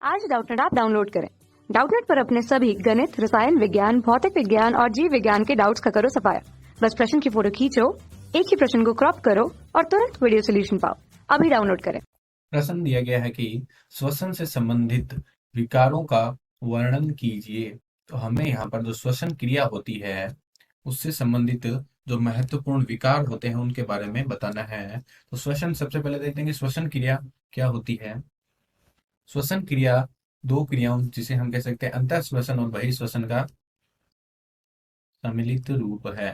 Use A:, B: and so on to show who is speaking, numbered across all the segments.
A: आज Doubtnut app download करें। Doubtnut पर अपने सभी गणित, रसायन विज्ञान, भौतिक विज्ञान और जीव विज्ञान के डाउट्स का करो सफाया। बस प्रश्न की फोटो खींचो, एक ही प्रश्न को क्रॉप करो और तुरंत वीडियो सोल्यूशन पाओ। अभी डाउनलोड करें।
B: प्रश्न दिया गया है कि श्वसन से संबंधित विकारों का वर्णन कीजिए। तो हमें यहाँ पर जो श्वसन क्रिया होती है उससे संबंधित जो महत्वपूर्ण विकार होते हैं उनके बारे में बताना है। तो श्वसन सबसे पहले देखते हैं कि श्वसन क्रिया क्या होती है। श्वसन क्रिया दो क्रियाओं जिसे हम कह सकते हैं अंतः श्वसन और बहिर्श्वसन का सम्मिलित रूप है।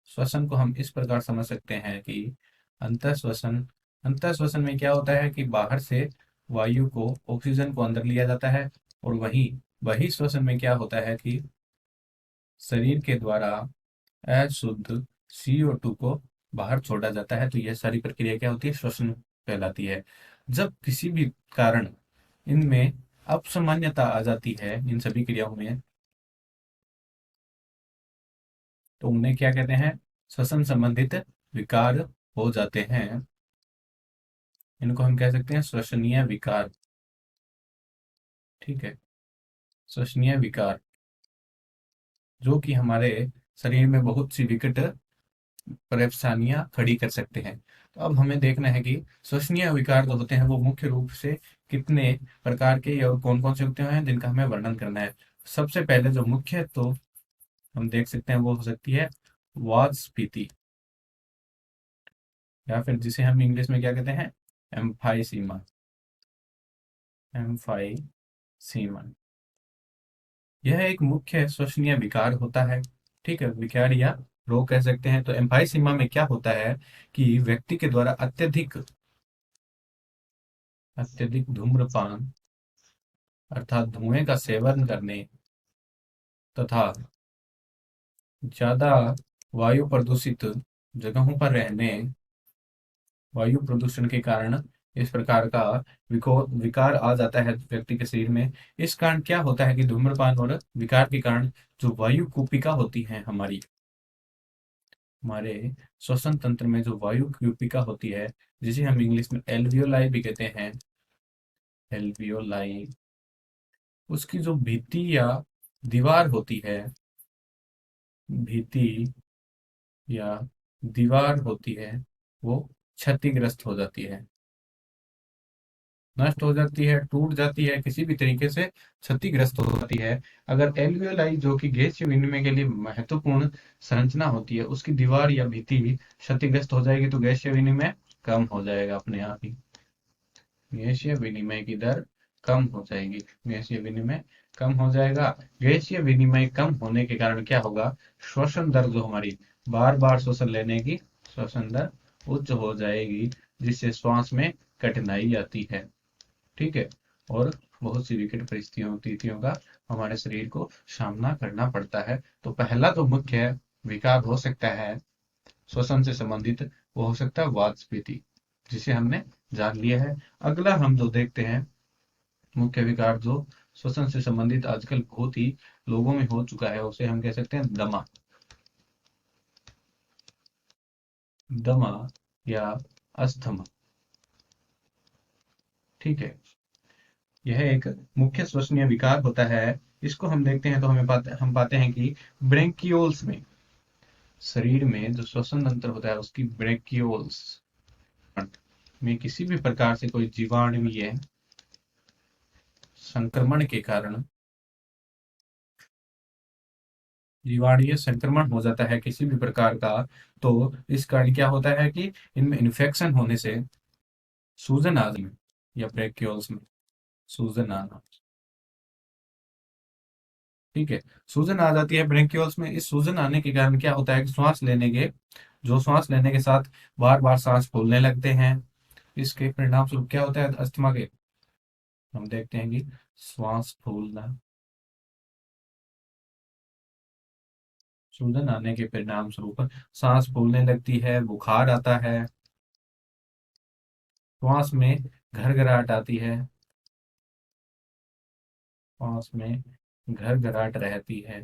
B: श्वसन को हम इस प्रकार समझ सकते हैं कि अंतः श्वसन अंतः श्वसन में क्या होता है कि बाहर से वायु को ऑक्सीजन को अंदर लिया जाता है, और वहीं बहिर्श्वसन में क्या होता है कि शरीर के द्वारा अशुद्ध CO2 को बाहर छोड़ा जाता है। तो यह सारी प्रक्रिया क्या होती है, श्वसन कहलाती है। जब किसी भी कारण इनमें असामान्यता आ जाती है इन सभी क्रियाओं में, तो उन्हें क्या कहते हैं, श्वसन संबंधित विकार हो जाते हैं। इनको हम कह सकते हैं श्वसनीय विकार। ठीक है, श्वसनीय विकार जो कि हमारे शरीर में बहुत सी विकट परेशानियां खड़ी कर सकते हैं। तो अब हमें देखना है कि श्वसनीय विकार जो होते हैं वो मुख्य रूप से कितने प्रकार के और कौन कौन से होते हैं जिनका हमें वर्णन करना है। सबसे पहले जो मुख्य तो हम देख सकते हैं वो हो सकती है वातस्फीति, या फिर जिसे हम इंग्लिश में क्या कहते हैं, एम्फाइसीमा। एम्फाइसीमा यह एक मुख्य श्वसनीय विकार होता है। ठीक है, विकार या रोग कह सकते हैं। तो एम्फाइसीमा में क्या होता है कि व्यक्ति के द्वारा अत्यधिक अत्यधिक धूम्रपान अर्थात धुएं का सेवन करने तथा ज्यादा वायु प्रदूषित जगहों पर रहने, वायु प्रदूषण के कारण इस प्रकार का विकार आ जाता है व्यक्ति के शरीर में। इस कारण क्या होता है कि धूम्रपान और विकार के कारण जो वायु कूपिका होती है हमारे श्वसन तंत्र में, जो वायु कूपिका होती है जिसे हम इंग्लिश में एल्वियोलाई भी कहते हैं, एल्वियोलाई, उसकी जो भित्ति या दीवार होती है, भित्ति या दीवार होती है, वो क्षतिग्रस्त हो जाती है, नष्ट हो जाती है, टूट जाती है, किसी भी तरीके से क्षतिग्रस्त हो जाती है। अगर एल्वियोलाई जो कि गैसीय विनिमय के लिए महत्वपूर्ण संरचना होती है उसकी दीवार या भित्ति क्षतिग्रस्त हो जाएगी तो गैसीय विनिमय कम हो जाएगा अपने आप ही। गैसीय विनिमय की दर कम हो जाएगी, गैसीय विनिमय कम हो जाएगा। गैसीय विनिमय कम होने के कारण क्या होगा, श्वसन दर जो हमारी बार बार श्वसन लेने की श्वसन दर उच्च हो जाएगी, जिससे श्वास में कठिनाई आती है। ठीक है, और बहुत सी विकट परिस्थितियों का हमारे शरीर को सामना करना पड़ता है। तो पहला जो मुख्य विकार हो सकता है श्वसन से संबंधित वो हो सकता है वातस्फीति, जिसे हमने जान लिया है। अगला हम जो देखते हैं मुख्य विकार जो श्वसन से संबंधित आजकल बहुत ही लोगों में हो चुका है, उसे हम कह सकते हैं दमा। दमा या अस्थमा। ठीक है, यह एक मुख्य श्वसनीय विकार होता है। इसको हम देखते हैं तो हम पाते हैं कि ब्रेंकियोल्स में, शरीर में जो श्वसन तंत्र होता है उसकी ब्रेंकियोल्स में किसी भी प्रकार से कोई जीवाणुवीय संक्रमण के कारण, जीवाणुवीय संक्रमण हो जाता है किसी भी प्रकार का, तो इस कारण क्या होता है कि इनमें इन्फेक्शन होने से सूजन आ जाए, या ब्रेंकियोल्स में सूजन आना। ठीक है, सूजन आ जाती है ब्रेंकियोल्स में। इस सूजन आने के कारण क्या होता है कि सांस लेने के साथ बार बार सांस फूलने लगते हैं। इसके परिणाम स्वरूप क्या होता है, अस्थमा के हम देखते हैं कि श्वास फूलना, सूजन आने के परिणाम स्वरूप सांस फूलने लगती है, बुखार आता है, श्वास में घरघराहट आती है, श्वास में घरघराहट रहती है,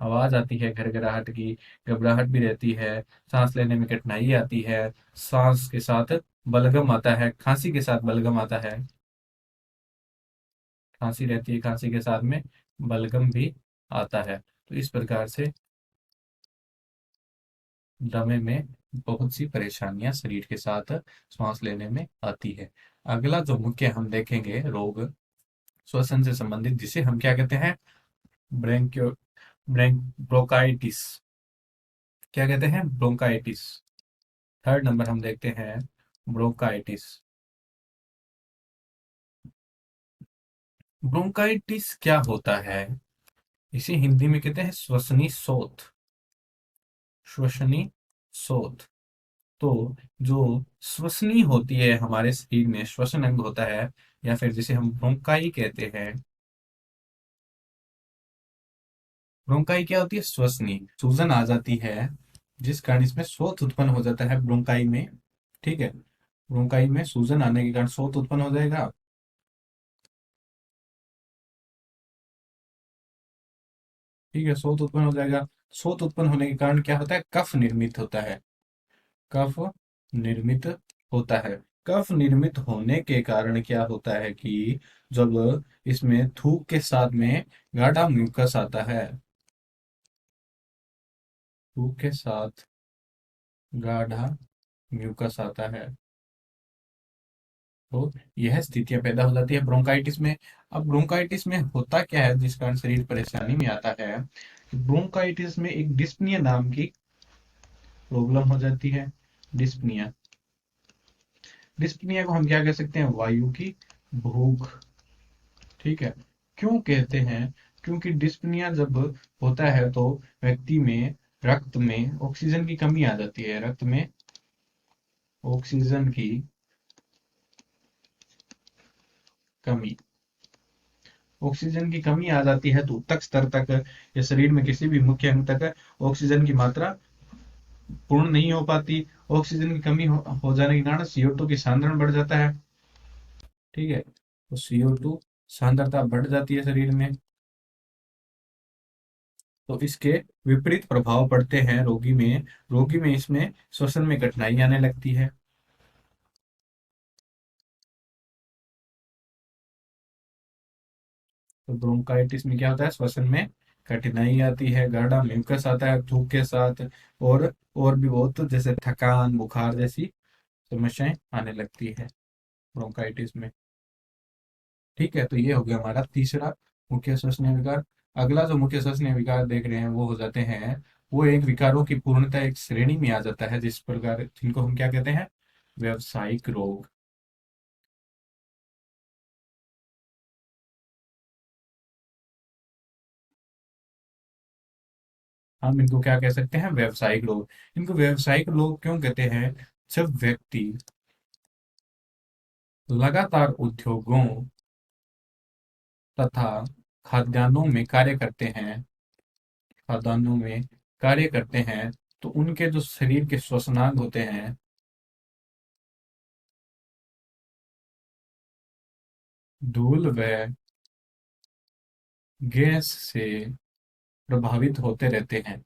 B: आवाज आती है घरघराहट की, घबराहट भी रहती है, सांस लेने में कठिनाई आती है, सांस के साथ बलगम आता है, खांसी के साथ बलगम आता है। खांसी रहती है, खांसी के साथ में बलगम भी आता है। तो इस प्रकार से दमे में बहुत सी परेशानियां शरीर के साथ सांस लेने में आती है। अगला जो मुख्य हम देखेंगे रोग श्वसन से संबंधित, जिसे हम क्या कहते हैं, ब्रेंक्यो ब्रोंकाइटिस। क्या कहते हैं? ब्रोंकाइटिस। थर्ड नंबर हम देखते हैं ब्रोंकाइटिस। ब्रोंकाइटिस क्या होता है? इसे हिंदी में कहते हैं श्वसनी शोथ। श्वसनी शोथ। तो जो श्वसनी होती है हमारे शरीर में, श्वसन अंग होता है, या फिर जिसे हम ब्रोंकाई कहते हैं। ब्रोंकाई क्या होती है? श्वसनी। सूजन आ जाती है जिस कारण इसमें शोथ उत्पन्न हो जाता है ब्रोंकाई में। ठीक है, ब्रोंकाई में सूजन आने के कारण शोथ उत्पन्न हो जाएगा। ठीक है, शोथ उत्पन्न हो जाएगा। शोथ उत्पन्न होने के कारण क्या होता है? कफ निर्मित होता है। कफ निर्मित होता है। कफ निर्मित होने के कारण क्या होता है कि जब इसमें थूक के साथ में गाढ़ा म्यूकस आता है, थूक के साथ गाढ़ा म्यूकस आता है, तो यह स्थितियां पैदा हो जाती है ब्रोंकाइटिस में। अब ब्रोंकाइटिस में होता क्या है जिस कारण शरीर परेशानी में आता है? ब्रोंकाइटिस में एक डिस्पनिया नाम की प्रॉब्लम हो जाती है। डिस्पनिया। डिस्पनिया को हम क्या कह सकते हैं? वायु की भूख। ठीक है, क्यों कहते हैं? क्योंकि डिस्पनिया जब होता है तो व्यक्ति में रक्त में ऑक्सीजन की कमी आ जाती है। रक्त में ऑक्सीजन की कमी, ऑक्सीजन की कमी आ जाती है तो उत्तक स्तर तक या शरीर में किसी भी मुख्य अंग तक ऑक्सीजन की मात्रा पूर्ण नहीं हो पाती। ऑक्सीजन की कमी हो जाने के कारण CO2 की सांद्रण बढ़ जाता है। ठीक है, तो CO2 सांद्रता बढ़ जाती है शरीर में, तो इसके विपरीत प्रभाव पड़ते हैं रोगी में। रोगी में इसमें श्वसन में कठिनाई आने लगती है। तो ब्रोंकाइटिस में क्या होता है? श्वसन में कठिनाई आती है, गाढ़ा म्यूकस आता है थूक के साथ, और भी बहुत, जैसे थकान, बुखार जैसी समस्याएं आने लगती है ब्रोंकाइटिस में। ठीक है, तो ये हो गया हमारा तीसरा मुख्य श्वसनीय विकार। अगला जो मुख्य श्वसनीय विकार देख रहे हैं वो हो जाते हैं, वो एक विकारों की पूर्णतः एक श्रेणी में आ जाता है, जिस प्रकार जिनको हम क्या कहते हैं? व्यावसायिक रोग। हम इनको क्या कह सकते हैं? व्यावसायिक रोग। इनको व्यावसायिक रोग क्यों कहते हैं? जब व्यक्ति लगातार उद्योगों तथा खाद्यान्नों में कार्य करते हैं, खाद्यान्नों में कार्य करते हैं, तो उनके जो शरीर के श्वसनांग होते हैं, धूल व गैस से प्रभावित होते रहते हैं,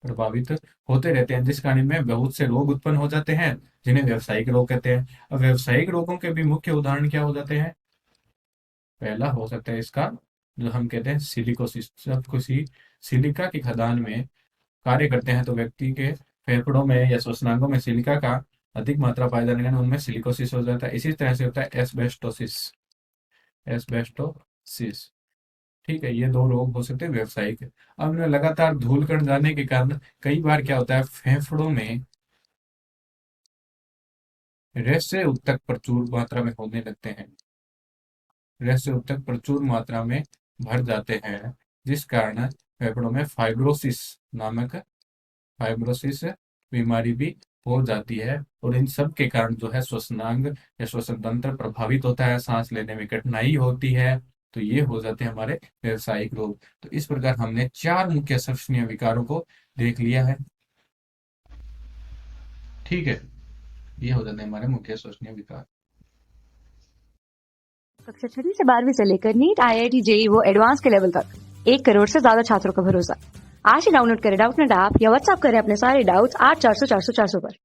B: प्रभावित होते रहते हैं, जिस कारण में बहुत से रोग उत्पन्न हो जाते हैं, जिन्हें व्यावसायिक रोग कहते हैं। अब व्यावसायिक रोगों के भी मुख्य उदाहरण क्या हो जाते हैं? पहला हो सकता है इसका, जो हम कहते हैं सिलिकोसिस। जब किसी सिलिका की खदान में कार्य करते हैं तो व्यक्ति के फेफड़ों में या श्वसनांगों में सिलिका का अधिक मात्रा पाए जाने के कारण उनमें सिलिकोसिस हो जाता है। इसी तरह से होता है एस्बेस्टोसिस। एस्बेस्टोसिस। ठीक है, ये दो रोग हो सकते हैं व्यावसायिक। अब इनमें लगातार धूल कण जाने के कारण कई बार क्या होता है? फेफड़ों में रस्य उत्तक प्रचुर मात्रा में होने लगते हैं। रस्य उत्तक प्रचुर मात्रा में भर जाते हैं, जिस कारण फेफड़ों में फाइब्रोसिस नामक, फाइब्रोसिस बीमारी भी हो जाती है। और इन सब के कारण जो है श्वसनांग या श्वसन तंत्र प्रभावित होता है, सांस लेने में कठिनाई होती है। तो ये हो जाते हैं हमारे व्यावसायिक रोग। तो इस प्रकार हमने चार मुख्य श्वसनीय विकारों को देख लिया है। ठीक है, ये हो जाते हैं हमारे मुख्य श्वसनीय विकार।
A: कक्षा 6वीं से 12वीं से लेकर नीट, IIT, JEE वो एडवांस के लेवल तक 1 करोड़ से ज्यादा छात्रों का भरोसा। आज ही डाउनलोड करें डाउटनेट ऐप या व्हाट्सएप करें अपने सारे डाउट्स 8400 400 400 पर।